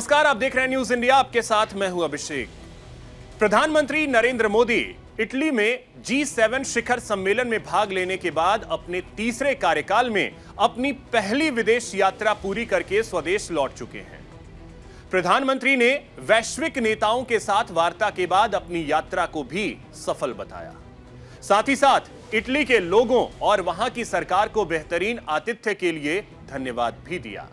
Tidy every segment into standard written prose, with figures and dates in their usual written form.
नमस्कार, आप देख रहे हैं न्यूज इंडिया। आपके साथ मैं हूं अभिषेक। प्रधानमंत्री नरेंद्र मोदी इटली में G7 शिखर सम्मेलन में भाग लेने के बाद अपने तीसरे कार्यकाल में अपनी पहली विदेश यात्रा पूरी करके स्वदेश लौट चुके हैं। प्रधानमंत्री ने वैश्विक नेताओं के साथ वार्ता के बाद अपनी यात्रा को भी सफल बताया। साथ ही साथ इटली के लोगों और वहां की सरकार को बेहतरीन आतिथ्य के लिए धन्यवाद भी दिया।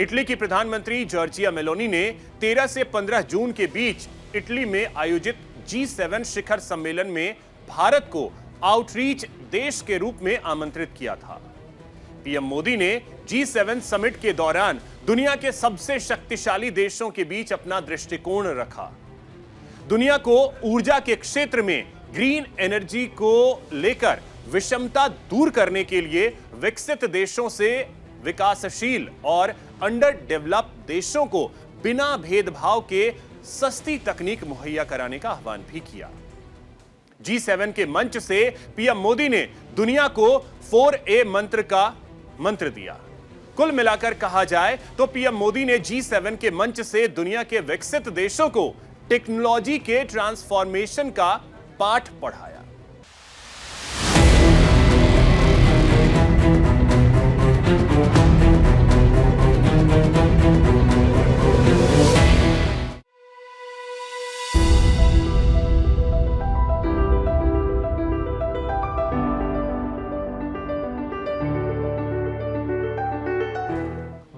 इटली की प्रधानमंत्री जॉर्जिया मेलोनी ने 13 से 15 जून के बीच इटली में आयोजित G7 शिखर सम्मेलन में भारत को आउटरीच देश के रूप में आमंत्रित किया था। पीएम मोदी ने G7 समिट के दौरान दुनिया के सबसे शक्तिशाली देशों के बीच अपना दृष्टिकोण रखा। दुनिया को ऊर्जा के क्षेत्र में ग्रीन एनर्जी को लेकर विषमता दूर करने के लिए विकसित देशों से विकासशील और अंडर डेवलप्ड देशों को बिना भेदभाव के सस्ती तकनीक मुहैया कराने का आह्वान भी किया। G7 के मंच से पीएम मोदी ने दुनिया को 4A मंत्र का मंत्र दिया। कुल मिलाकर कहा जाए तो पीएम मोदी ने G7 के मंच से दुनिया के विकसित देशों को टेक्नोलॉजी के ट्रांसफॉर्मेशन का पाठ पढ़ाया।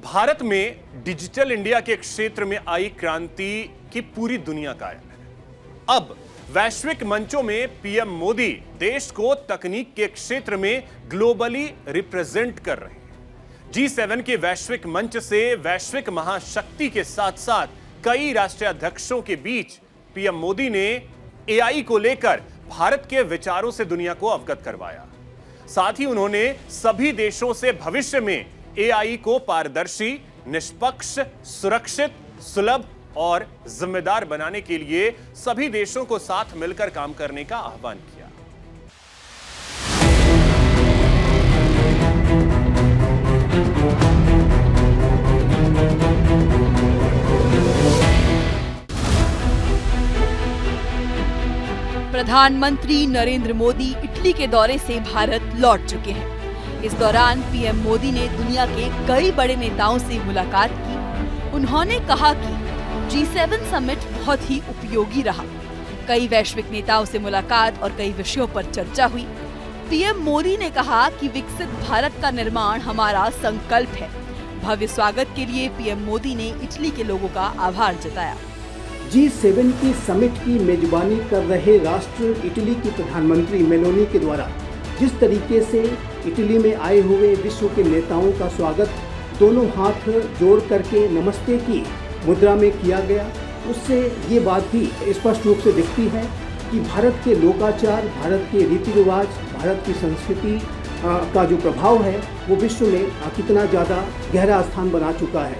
भारत में डिजिटल इंडिया के क्षेत्र में आई क्रांति की पूरी दुनिया कायम है। अब वैश्विक मंचों में पीएम मोदी देश को तकनीक के क्षेत्र में ग्लोबली रिप्रेजेंट कर रहे हैं। G7 के वैश्विक मंच से वैश्विक महाशक्ति के साथ साथ कई राष्ट्राध्यक्षों के बीच पीएम मोदी ने एआई को लेकर भारत के विचारों से दुनिया को अवगत करवाया। साथ ही उन्होंने सभी देशों से भविष्य में एआई को पारदर्शी, निष्पक्ष, सुरक्षित, सुलभ और जिम्मेदार बनाने के लिए सभी देशों को साथ मिलकर काम करने का आह्वान किया। प्रधानमंत्री नरेंद्र मोदी इटली के दौरे से भारत लौट चुके हैं। इस दौरान पीएम मोदी ने दुनिया के कई बड़े नेताओं से मुलाकात की। उन्होंने कहा कि G7 समिट बहुत ही उपयोगी रहा। कई वैश्विक नेताओं से मुलाकात और कई विषयों पर चर्चा हुई। पीएम मोदी ने कहा कि विकसित भारत का निर्माण हमारा संकल्प है। भव्य स्वागत के लिए पीएम मोदी ने इटली के लोगों का आभार जताया। G7 की समिट की मेजबानी कर रहे राष्ट्र इटली की प्रधानमंत्री मेलोनी के द्वारा जिस तरीके से इटली में आए हुए विश्व के नेताओं का स्वागत दोनों हाथ जोड़ करके नमस्ते की मुद्रा में किया गया, उससे ये बात भी स्पष्ट रूप से दिखती है कि भारत के लोकाचार, भारत के रीति रिवाज, भारत की संस्कृति का जो प्रभाव है वो विश्व में कितना ज़्यादा गहरा स्थान बना चुका है।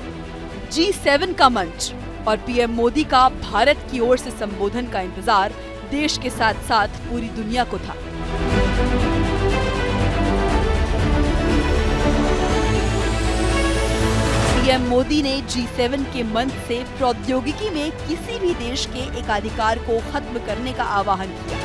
G7 का मंच और पीएम मोदी का भारत की ओर से संबोधन का इंतजार देश के साथ साथ पूरी दुनिया को था। पीएम मोदी ने G7 के मंच से प्रौद्योगिकी में किसी भी देश के एकाधिकार को खत्म करने का आह्वान किया।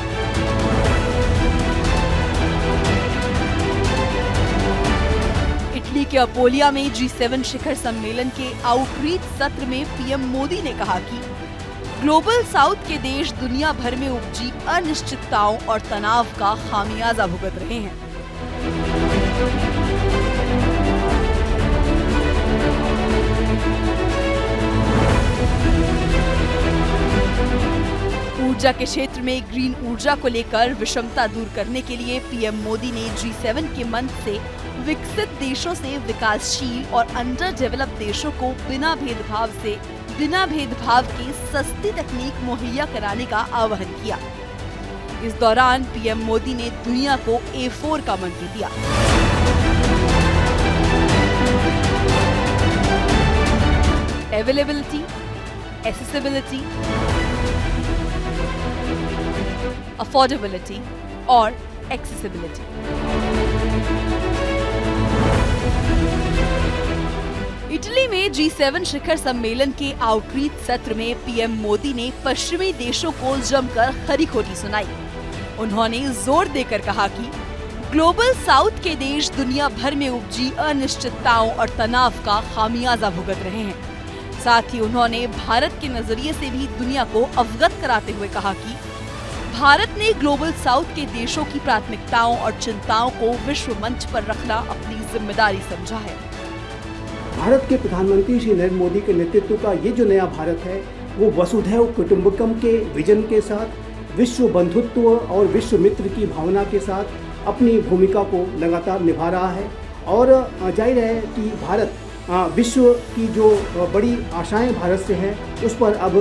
इटली के अपोलिया में G7 शिखर सम्मेलन के आउटरीच सत्र में पीएम मोदी ने कहा कि ग्लोबल साउथ के देश दुनिया भर में उपजी अनिश्चितताओं और तनाव का खामियाजा भुगत रहे हैं। ऊर्जा के क्षेत्र में ग्रीन ऊर्जा को लेकर विषमता दूर करने के लिए पीएम मोदी ने G7 के मंच से विकसित देशों से विकासशील और अंडर डेवलप्ड देशों को बिना भेदभाव के सस्ती तकनीक मुहैया कराने का आह्वान किया। इस दौरान पीएम मोदी ने दुनिया को A4 का मंत्र दिया। अवेलेबिलिटी, एक्सेसिबिलिटी, अफोर्डेबिलिटी और एक्सेसिबिलिटी। इटली में G7 शिखर सम्मेलन के आउटरीच सत्र में पीएम मोदी ने पश्चिमी देशों को जमकर खरी खोटी सुनाई। उन्होंने जोर देकर कहा कि ग्लोबल साउथ के देश दुनिया भर में उपजी अनिश्चितताओं और तनाव का खामियाजा भुगत रहे हैं। साथ ही उन्होंने भारत के नजरिए से भी दुनिया को अवगत कराते हुए कहा कि भारत ने ग्लोबल साउथ के देशों की प्राथमिकताओं और चिंताओं को विश्व मंच पर रखना अपनी जिम्मेदारी समझा है। भारत के प्रधानमंत्री श्री नरेंद्र मोदी के नेतृत्व का ये जो नया भारत है वो वसुधैव कुटुंबकम के विजन के साथ विश्व बंधुत्व और विश्व मित्र की भावना के साथ अपनी भूमिका को लगातार निभा रहा है। और जाहिर है कि भारत विश्व की जो बड़ी आशाएं भारत से हैं उस पर अब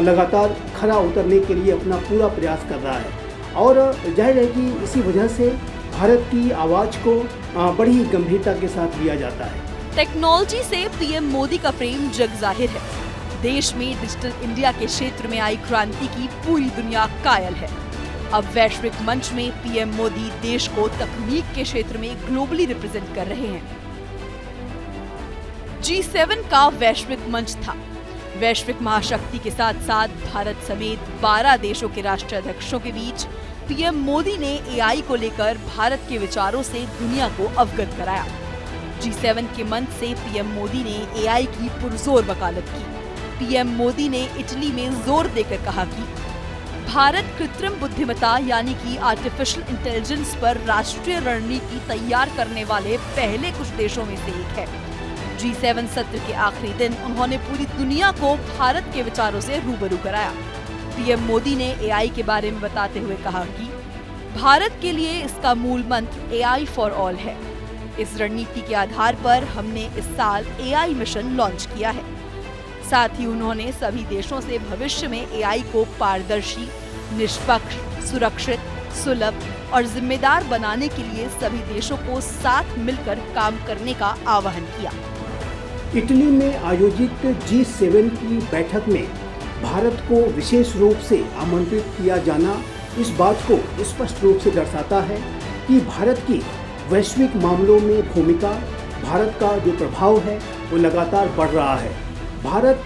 लगातार खरा उतरने के लिए अपना पूरा प्रयास कर रहा है। और जाहिर है कि इसी वजह से भारत की आवाज़ को बड़ी गंभीरता के साथ लिया जाता है। टेक्नोलॉजी से पीएम मोदी का प्रेम जग जाहिर है। देश में डिजिटल इंडिया के क्षेत्र में आई क्रांति की पूरी दुनिया कायल है। अब वैश्विक मंच में पीएम मोदी देश को तकनीक के क्षेत्र में ग्लोबली रिप्रेजेंट कर रहे हैं। G7 का वैश्विक मंच था। वैश्विक महाशक्ति के साथ साथ भारत समेत 12 देशों के राष्ट्राध्यक्षों के बीच पीएम मोदी ने AI को लेकर भारत के विचारों से दुनिया को अवगत कराया। G7 के मंच से पीएम मोदी ने AI की पुरजोर वकालत की। पीएम मोदी ने इटली में जोर देकर कहा कि भारत कृत्रिम बुद्धिमत्ता यानी कि आर्टिफिशियल इंटेलिजेंस पर राष्ट्रीय रणनीति तैयार करने वाले पहले कुछ देशों में से एक है। G7 सत्र के आखिरी दिन उन्होंने पूरी दुनिया को भारत के विचारों से रूबरू कराया। पीएम मोदी ने AI के बारे में बताते हुए कहा कि भारत के लिए इसका मूल मंत्र AI फॉर ऑल है। इस रणनीति के आधार पर हमने इस साल AI मिशन लॉन्च किया है। साथ ही उन्होंने सभी देशों से भविष्य में AI को पारदर्शी, निष्पक्ष, सुरक्षित, सुलभ और जिम्मेदार बनाने के लिए सभी देशों को साथ मिलकर काम करने का आह्वान किया। इटली में आयोजित G7 की बैठक में भारत को विशेष रूप से आमंत्रित किया जाना इस बात को स्पष्ट रूप से दर्शाता है कि भारत की वैश्विक मामलों में भूमिका, भारत का जो प्रभाव है वो लगातार बढ़ रहा है। भारत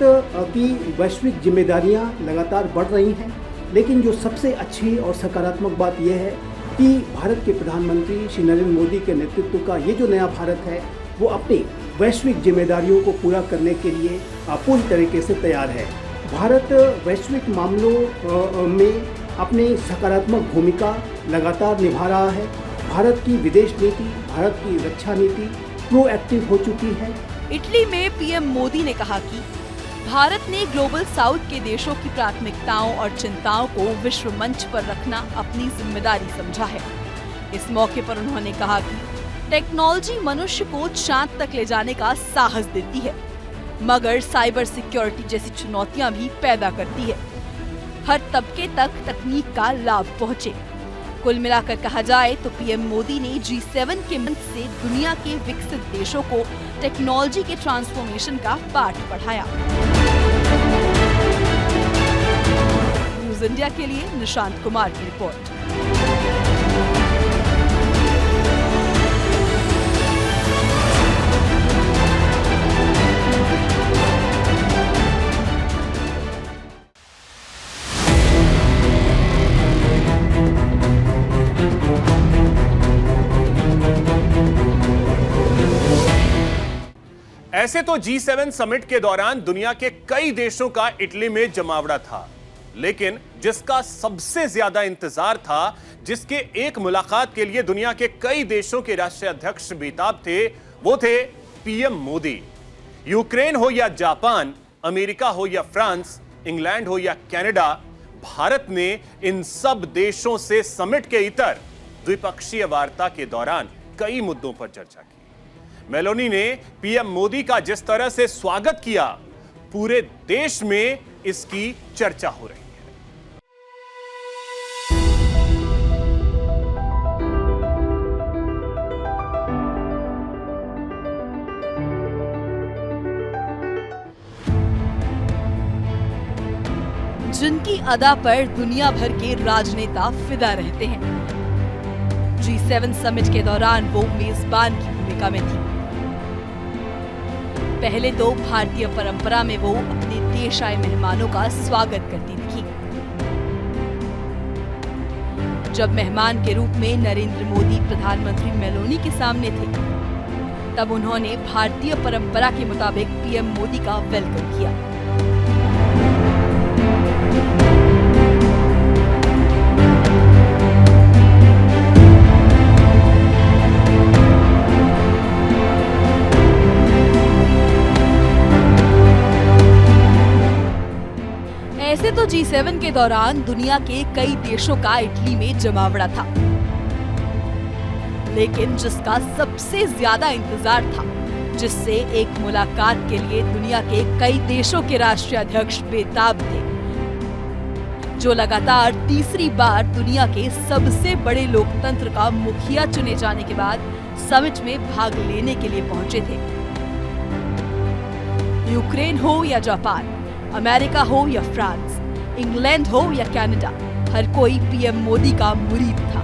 की वैश्विक जिम्मेदारियां लगातार बढ़ रही हैं, लेकिन जो सबसे अच्छी और सकारात्मक बात यह है कि भारत के प्रधानमंत्री श्री नरेंद्र मोदी के नेतृत्व का ये जो नया भारत है वो अपनी वैश्विक जिम्मेदारियों को पूरा करने के लिए पूरी तरीके से तैयार है। भारत वैश्विक मामलों में अपनी सकारात्मक भूमिका लगातार निभा रहा है। भारत की विदेश नीति, भारत की रक्षा नीति प्रोएक्टिव हो चुकी है। इटली में पीएम मोदी ने कहा कि भारत ने ग्लोबल साउथ के देशों की प्राथमिकताओं और चिंताओं को विश्व मंच पर रखना अपनी जिम्मेदारी समझा है। इस मौके पर उन्होंने कहा कि टेक्नोलॉजी मनुष्य को चांद तक ले जाने का साहस देती है, मगर साइबर सिक्योरिटी जैसी चुनौतियां भी पैदा करती है। हर तबके तक तकनीक का लाभ पहुंचे। कुल मिलाकर कहा जाए तो पीएम मोदी ने G7 के मंच से दुनिया के विकसित देशों को टेक्नोलॉजी के ट्रांसफॉर्मेशन का पाठ पढ़ाया। न्यूज़ इंडिया के लिए निशांत कुमार की रिपोर्ट। ऐसे तो G7 समिट के दौरान दुनिया के कई देशों का इटली में जमावड़ा था, लेकिन जिसका सबसे ज्यादा इंतजार था, जिसके एक मुलाकात के लिए दुनिया के कई देशों के राष्ट्रीय अध्यक्ष बेताब थे, वो थे पीएम मोदी। यूक्रेन हो या जापान, अमेरिका हो या फ्रांस, इंग्लैंड हो या कनाडा, भारत ने इन सब देशों से समिट के इतर द्विपक्षीय वार्ता के दौरान कई मुद्दों पर चर्चा की। मेलोनी ने पीएम मोदी का जिस तरह से स्वागत किया, पूरे देश में इसकी चर्चा हो रही है। जिनकी अदा पर दुनिया भर के राजनेता फिदा रहते हैं। G7 समिट के दौरान वो मेजबान की भूमिका में थी। पहले तो भारतीय परंपरा में वो अपने देश आए मेहमानों का स्वागत करती दिखी। जब मेहमान के रूप में नरेंद्र मोदी प्रधानमंत्री मेलोनी के सामने थे, तब उन्होंने भारतीय परंपरा के मुताबिक पीएम मोदी का वेलकम किया। ऐसे तो G7 के दौरान दुनिया के कई देशों का इटली में जमावड़ा था, लेकिन जिसका सबसे ज्यादा इंतजार था, जिससे एक मुलाकात के लिए दुनिया के कई देशों के राष्ट्रीय अध्यक्ष बेताब थे, जो लगातार तीसरी बार दुनिया के सबसे बड़े लोकतंत्र का मुखिया चुने जाने के बाद समिट में भाग लेने के लिए पहुंचे थे। यूक्रेन हो या जापान, अमेरिका हो या फ्रांस, इंग्लैंड हो या कनाडा, हर कोई पीएम मोदी का मुरीद था।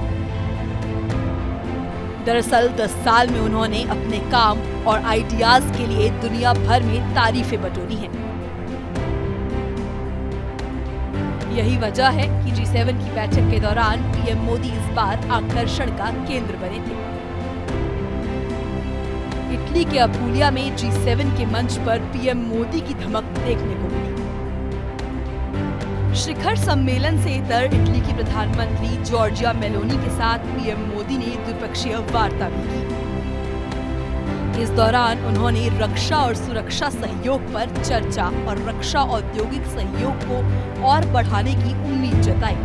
दरअसल 10 साल में उन्होंने अपने काम और आइडियाज के लिए दुनिया भर में तारीफें बटोरी हैं। यही वजह है कि G7 की बैठक के दौरान पीएम मोदी इस बार आकर्षण का केंद्र बने थे। इटली के अपूलिया में G7 के मंच पर पीएम मोदी की धमक देखने को मिली। शिखर सम्मेलन से इतर इटली की प्रधानमंत्री जॉर्जिया मेलोनी के साथ पीएम मोदी ने द्विपक्षीय वार्ता भी की। इस दौरान उन्होंने रक्षा और सुरक्षा सहयोग पर चर्चा और रक्षा औद्योगिक सहयोग को और बढ़ाने की उम्मीद जताई।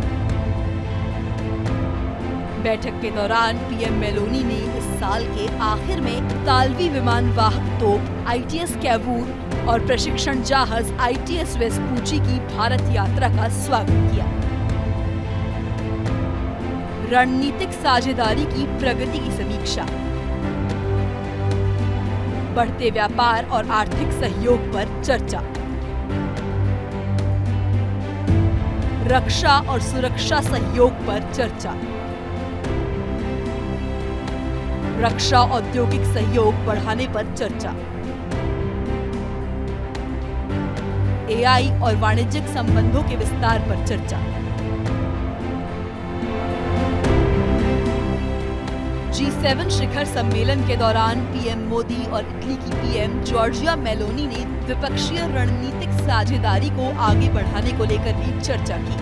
बैठक के दौरान पीएम मेलोनी ने इस साल के आखिर में इतालवी विमान वाहक तोप ITS कैवूर और प्रशिक्षण जहाज ITS वेस्पूची की भारत यात्रा का स्वागत किया। रणनीतिक साझेदारी की प्रगति की समीक्षा, बढ़ते व्यापार और आर्थिक सहयोग पर चर्चा, रक्षा और सुरक्षा सहयोग पर चर्चा, रक्षा औद्योगिक सहयोग बढ़ाने पर चर्चा, AI और वाणिज्यिक संबंधों के विस्तार पर चर्चा। G7 शिखर सम्मेलन के दौरान पीएम मोदी और इटली की पीएम जॉर्जिया मेलोनी ने द्विपक्षीय रणनीतिक साझेदारी को आगे बढ़ाने को लेकर भी चर्चा की।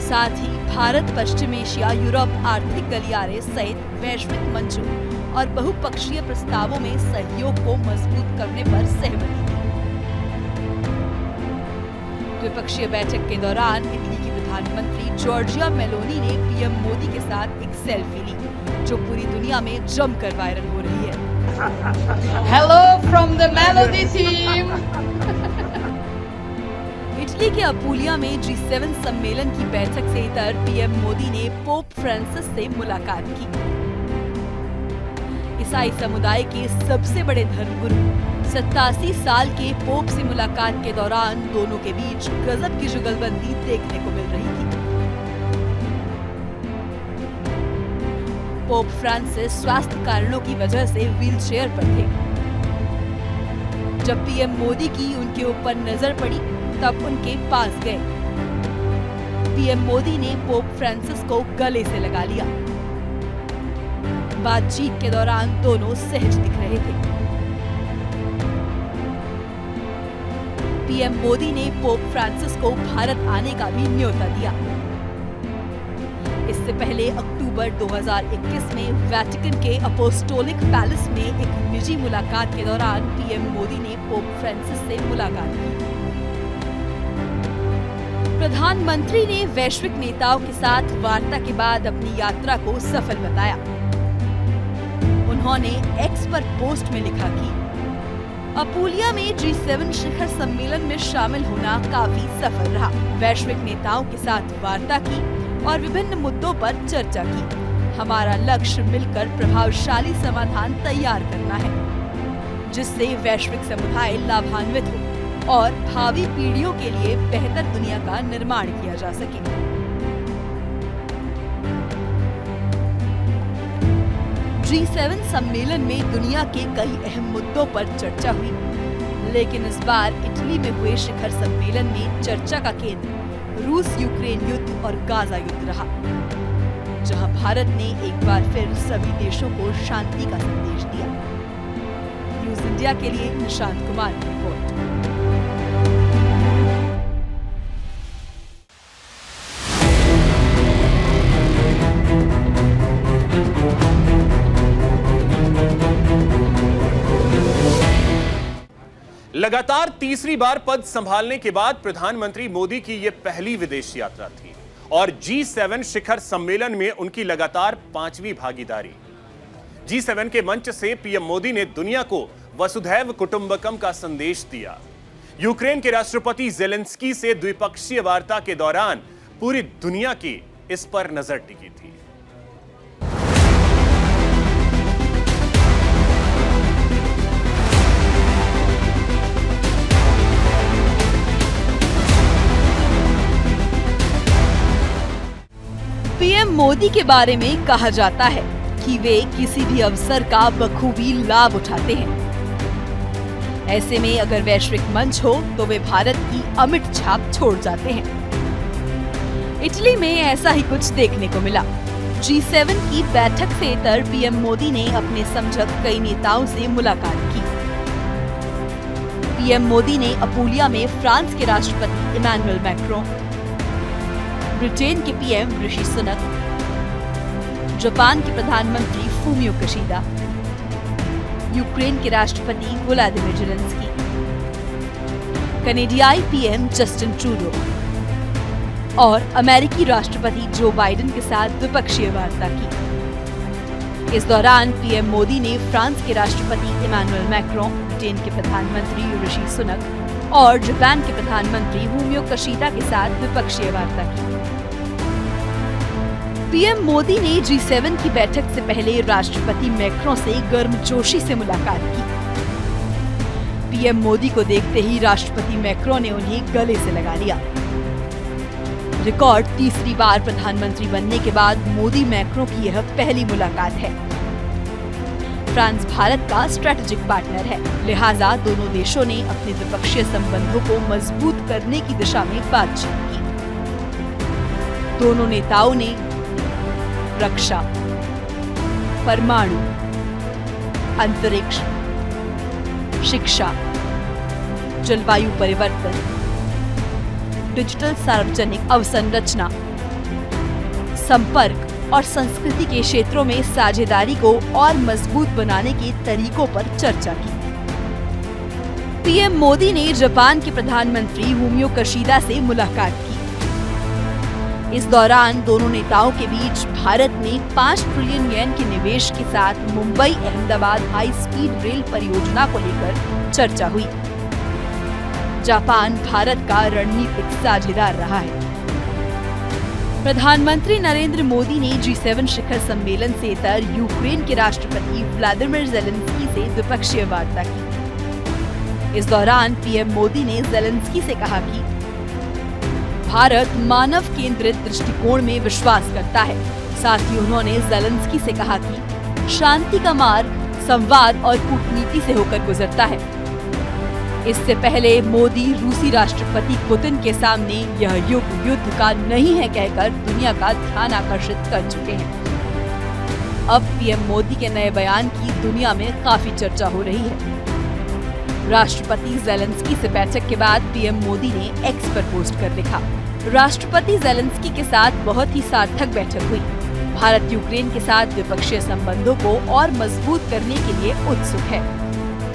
साथ ही भारत, पश्चिम एशिया, यूरोप आर्थिक गलियारे सहित वैश्विक मंचों और बहुपक्षीय प्रस्तावों में सहयोग को मजबूत करने पर सहमति दी। द्विपक्षीय बैठक के दौरान इटली की प्रधानमंत्री जॉर्जिया मेलोनी ने पीएम मोदी के साथ एक सेल्फी ली, जो पूरी दुनिया में जमकर वायरल हो रही है। Hello from the Melody team. Italy के अपूलिया में G7 सम्मेलन की बैठक से इतर पीएम मोदी ने पोप फ्रांसिस से मुलाकात की। ईसाई समुदाय के सबसे बड़े धर्मगुरु 87 साल के पोप से मुलाकात के दौरान दोनों के बीच गजब की जुगलबंदी देखने को मिल रही थी। पोप फ्रांसिस स्वास्थ्य कारणों की वजह से व्हीलचेयर पर थे। जब पीएम मोदी की उनके ऊपर नजर पड़ी, तब उनके पास गए। पीएम मोदी ने पोप फ्रांसिस को गले से लगा लिया। बातचीत के दौरान दोनों सहज दिख रहे थे। पीएम मोदी ने पोप फ्रांसिस को भारत आने का भी न्योता दिया। इससे पहले अक्टूबर 2021 में वेटिकन के अपोस्टोलिक पैलेस में एक निजी मुलाकात के दौरान पीएम मोदी ने पोप फ्रांसिस से मुलाकात की। प्रधानमंत्री ने वैश्विक नेताओं के साथ वार्ता के बाद अपनी यात्रा को सफल बताया। उन्होंने एक्स पर पोस्ट में लिखा कि अपूलिया में G7 शिखर सम्मेलन में शामिल होना काफी सफल रहा। वैश्विक नेताओं के साथ वार्ता की और विभिन्न मुद्दों पर चर्चा की। हमारा लक्ष्य मिलकर प्रभावशाली समाधान तैयार करना है, जिससे वैश्विक समुदाय लाभान्वित हो और भावी पीढ़ियों के लिए बेहतर दुनिया का निर्माण किया जा सके। G7 सम्मेलन में दुनिया के कई अहम मुद्दों पर चर्चा हुई, लेकिन इस बार इटली में हुए शिखर सम्मेलन में चर्चा का केंद्र रूस यूक्रेन युद्ध और गाजा युद्ध रहा, जहां भारत ने एक बार फिर सभी देशों को शांति का संदेश दिया। न्यूज इंडिया के लिए निशांत कुमार की रिपोर्ट। लगातार तीसरी बार पद संभालने के बाद प्रधानमंत्री मोदी की यह पहली विदेश यात्रा थी और G7 शिखर सम्मेलन में उनकी लगातार 5वीं भागीदारी। G7 के मंच से पीएम मोदी ने दुनिया को वसुधैव कुटुंबकम का संदेश दिया। यूक्रेन के राष्ट्रपति ज़ेलेंस्की से द्विपक्षीय वार्ता के दौरान पूरी दुनिया की इस पर नजर टिकी थी। पीएम मोदी के बारे में कहा जाता है कि वे किसी भी अवसर का बखूबी लाभ उठाते हैं। ऐसे में अगर वैश्विक मंच हो तो वे भारत की अमिट छाप छोड़ जाते हैं। इटली में ऐसा ही कुछ देखने को मिला। G7 की बैठक से इतर पीएम मोदी ने अपने समझक कई नेताओं से मुलाकात की। पीएम मोदी ने अपूलिया में फ्रांस के राष्ट्रपति इमैनुअल मैक्रों, ब्रिटेन के पीएम ऋषि सुनक, जापान के प्रधानमंत्री फूमियो किशिदा, यूक्रेन के राष्ट्रपति व्लादिमीर ज़ेलेंस्की, कनाडाई पीएम जस्टिन ट्रूडो और अमेरिकी राष्ट्रपति जो बाइडेन के साथ द्विपक्षीय वार्ता की। इस दौरान पीएम मोदी ने फ्रांस के राष्ट्रपति इमैनुअल मैक्रों, ब्रिटेन के प्रधानमंत्री ऋषि सुनक और जापान के प्रधानमंत्री फूमियो किशिदा के साथ द्विपक्षीय वार्ता की। पीएम मोदी ने G7 की बैठक से पहले राष्ट्रपति मैक्रों से गर्मजोशी से मुलाकात की। पीएम मोदी को देखते ही राष्ट्रपति मैक्रों ने उन्हें गले से लगा लिया। रिकॉर्ड तीसरी बार प्रधानमंत्री बनने के बाद मोदी मैक्रों की यह पहली मुलाकात है। फ्रांस भारत का स्ट्रेटेजिक पार्टनर है, लिहाजा दोनों देशों ने अपने द्विपक्षीय संबंधों को मजबूत करने की दिशा में बातचीत की। दोनों नेताओं ने रक्षा, परमाणु, अंतरिक्ष, शिक्षा, जलवायु परिवर्तन, डिजिटल सार्वजनिक अवसंरचना, संपर्क और संस्कृति के क्षेत्रों में साझेदारी को और मजबूत बनाने के तरीकों पर चर्चा की। पीएम मोदी ने जापान के प्रधानमंत्री फूमियो किशिदा से मुलाकात की। इस दौरान दोनों नेताओं के बीच भारत में 5 ट्रिलियन येन के निवेश के साथ Mumbai Ahmedabad high speed rail परियोजना को लेकर चर्चा हुई। जापान भारत का रणनीतिक साझेदार रहा है। प्रधानमंत्री नरेंद्र मोदी ने G7 शिखर सम्मेलन से इतर यूक्रेन के राष्ट्रपति व्लादिमीर ज़ेलेंस्की से द्विपक्षीय वार्ता की। इस दौरान पीएम मोदी ने ज़ेलेंस्की से कहा कि भारत मानव केंद्रित दृष्टिकोण में विश्वास करता है। साथ ही उन्होंने ज़ेलेंस्की से कहा कि शांति का मार्ग संवाद और कूटनीति से होकर गुजरता है। इससे पहले मोदी रूसी राष्ट्रपति पुतिन के सामने यह युग युद्ध का नहीं है कहकर दुनिया का ध्यान आकर्षित कर चुके हैं। अब पीएम मोदी के नए बयान की दुनिया में काफी चर्चा हो रही है। राष्ट्रपति ज़ेलेंस्की से बैठक के बाद पीएम मोदी ने एक्स पर पोस्ट कर लिखा, राष्ट्रपति ज़ेलेंस्की के साथ बहुत ही सार्थक बैठक हुई। भारत यूक्रेन के साथ द्विपक्षीय संबंधों को और मजबूत करने के लिए उत्सुक है।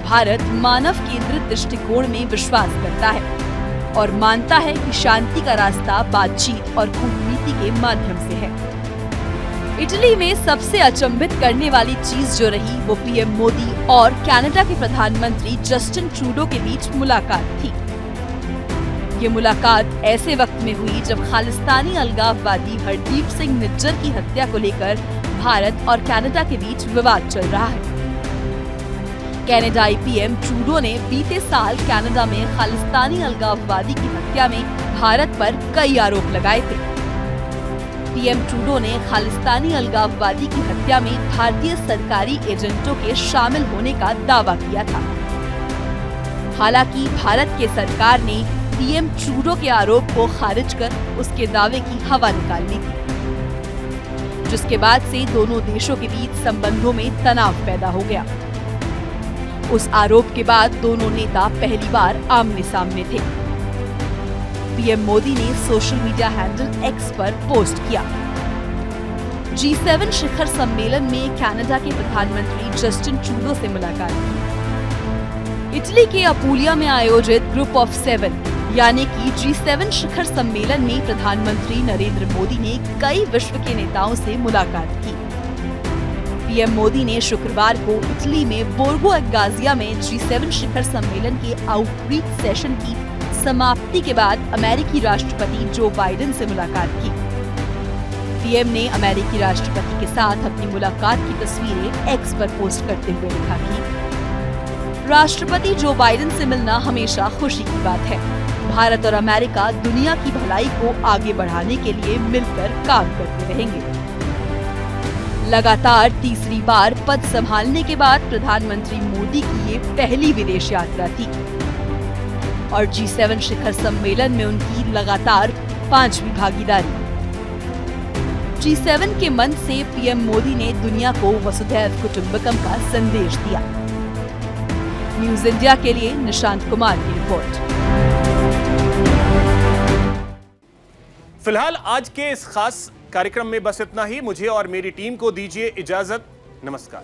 भारत मानव केंद्रित दृष्टिकोण में विश्वास करता है और मानता है कि शांति का रास्ता बातचीत और कूटनीति के माध्यम से है। इटली में सबसे अचंभित करने वाली चीज जो रही वो पीएम मोदी और कनाडा के प्रधानमंत्री जस्टिन ट्रूडो के बीच मुलाकात थी। ये मुलाकात ऐसे वक्त में हुई जब खालिस्तानी अलगाववादी हरदीप सिंह निज्जर की हत्या को लेकर भारत और कनाडा के बीच विवाद चल रहा है। कनाडाई पीएम ट्रूडो ने बीते साल कनाडा में खालिस्तानी अलगाववादी की हत्या में भारत पर कई आरोप लगाए थे। पीएम ट्रूडो ने खालिस्तानी अलगाववादी की हत्या में भारतीय सरकारी एजेंटों के शामिल होने का दावा किया था। हालांकि भारत के सरकार ने पीएम ट्रूडो के आरोप को खारिज कर उसके दावे की हवा निकाल ली थी, जिसके बाद से दोनों देशों के बीच संबंधों में तनाव पैदा हो गया। उस आरोप के बाद दोनों नेता पहली बार आमने सामने थे। पीएम मोदी ने सोशल मीडिया हैंडल एक्स पर पोस्ट किया। G7 शिखर सम्मेलन में कनाडा के प्रधानमंत्री जस्टिन ट्रूडो से मुलाकात की। इटली के अपूलिया में आयोजित ग्रुप ऑफ 7 यानी कि G7 शिखर सम्मेलन में प्रधानमंत्री नरेंद्र मोदी ने कई विश्व के नेताओं से मुलाकात की। पीएम मोदी ने शुक्रवार को इटली में बोर्गो एगाजिया में G7 शिखर सम्मेलन के आउटरीच सेशन की समाप्ति के बाद अमेरिकी राष्ट्रपति जो बाइडेन से मुलाकात की। पीएम ने अमेरिकी राष्ट्रपति के साथ अपनी मुलाकात की तस्वीरें एक्स पर पोस्ट करते हुए लिखा कि राष्ट्रपति जो बाइडेन से मिलना हमेशा खुशी की बात है। भारत और अमेरिका दुनिया की भलाई को आगे बढ़ाने के लिए मिलकर काम करते रहेंगे। लगातार तीसरी बार पद संभालने के बाद प्रधानमंत्री मोदी की ये पहली विदेश यात्रा थी और G7 शिखर सम्मेलन में उनकी लगातार 5वीं भागीदारी। G7 के मंच से पीएम मोदी ने दुनिया को वसुधैव कुटुंबकम का संदेश दिया। न्यूज इंडिया के लिए निशांत कुमार की रिपोर्ट। फिलहाल आज के इस खास कार्यक्रम में बस इतना ही। मुझे और मेरी टीम को दीजिए इजाजत। नमस्कार।